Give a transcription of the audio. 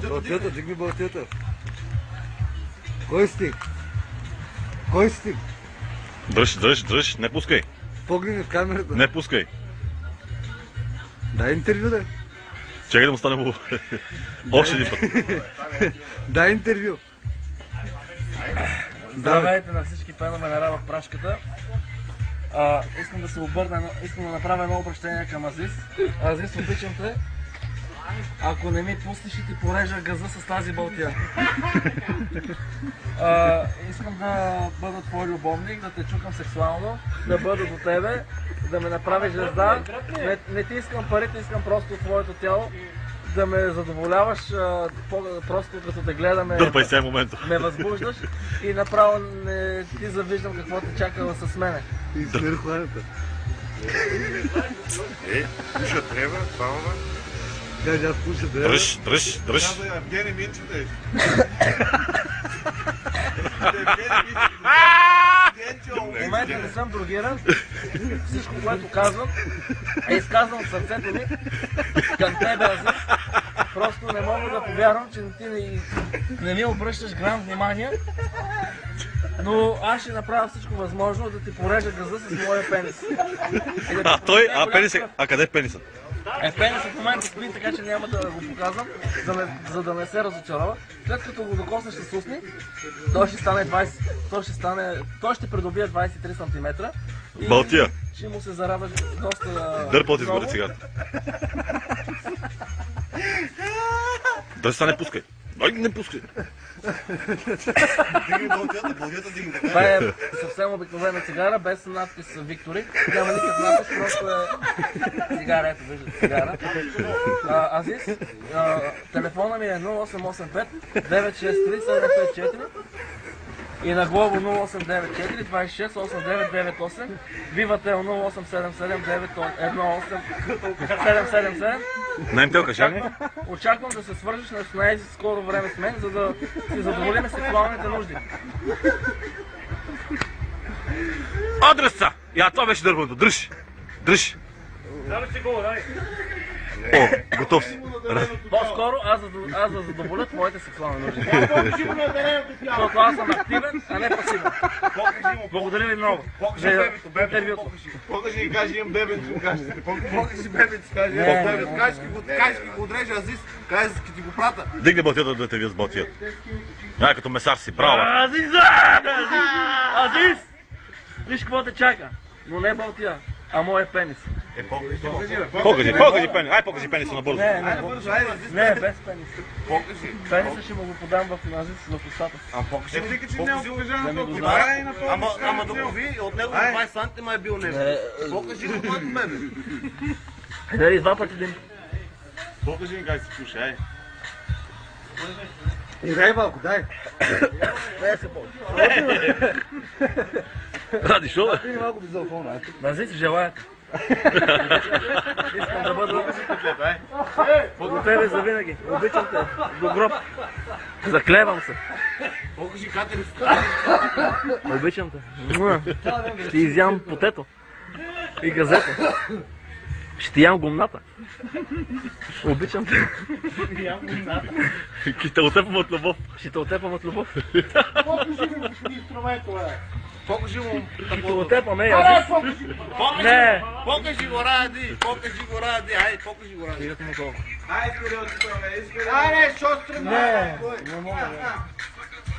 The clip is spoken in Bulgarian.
Балтията, дигни балтията. Кой стиг? Кой стиг? Дръж, не пускай. Погледни в камерата. Не пускай. Дай интервю, да. Чакай да му стане още един път. Дай интервю. Здравейте на всички фенове на Рава в прашката. Искам да се обърна, искам да направя едно обращение към Азис. Азис, обичам те. Ако не ми пуснеш, ще ти порежа газа с тази балтия. Искам да бъда твой любовник, да те чукам сексуално, да бъда до тебе, да ме направиш звезда. Не ти искам парите, искам просто твоето тяло. Да ме задоволяваш, просто като те гледаме, дърпай сега момента. Ме възбуждаш и направо не ти завиждам какво те чакала с мене. И смир хланата. Пуша трябва, бавава. Кажи, аз пуша трябва. Дръж. Каза Евгений Минчев. В момента не съм другиран. Всичко, което казвам, е изказвам в сърцето ми към тебе, Азис. Просто не мога да повярвам, че ти не ми обръщаш грам внимание. Но аз ще направя всичко възможно да ти порежа газа с моя пенис. А къде е пенисът? Пенисът в момента спи, така че няма да го показвам, за да не се разочарова. След като го докоснеш с устни, той ще стане 20, той ще придобие 23 см. Балтия. Ще му се зарадаш доста... Дърпа от изгоре сега. Да стане, пускай. Ай, не пускай. Това е съвсем обикновена цигара, без надпис Виктори. Няма никакъв надпис, просто е цигара, ето виждате цигара. Азис, телефона ми е 0885 963 754 и на Глобо 0894 26 8998, Вивател 0877 918 На МТЛ кажа ли? Очаквам да се свържеш на най-скоро време с мен, за да си задоволим сексуалните нужди. Дръж са! Това беше дърбането. Дръж. О, готов си. По-скоро аз да задоволя твоите сексуални нужди. Защото аз съм активен, а не пасивен. Благодаря ви много за интервюто. Покажи и кажи, имам бебенци, покажи бебенци, кажи, го отрежа Азис, кажи, ти го прата. Дигни балтията да те вие с балтията. Като месар си, браво. Азис! Виж какво те чака, но не балтия, а моя пенис. Покажи пенис. Покажи пениса набързо. Не, без пенис. Пениса ще му го подам в Азис в устата. Покажи, че няма покажа на това. Ама да го ви, от него 20 сантима е бил нещо. Покажи го това от мен. Дали два пъти дим. Покажи ми как си пуша, ай. Дай малко, дай. Не се ползва. Ради, шо бе? Ти малко безалкохолно, Азис, желаете. Искам да бъда до тебе завинаги. Обичам те. До гроб. Заклевам се. Покажи катерицата. Обичам те. Ще изям потето. И газето. Ще ям гумната. Обичам те. Ще те отепам от любов. Ще те отепам от любов. Покажи ми инструмента, бе. Покажи му. Ще те отепам, Азис. Не. Покажи го, Ради. Ай, покажи го, Ради. Стигате му колко. Ай, не, що стремя? Не мога.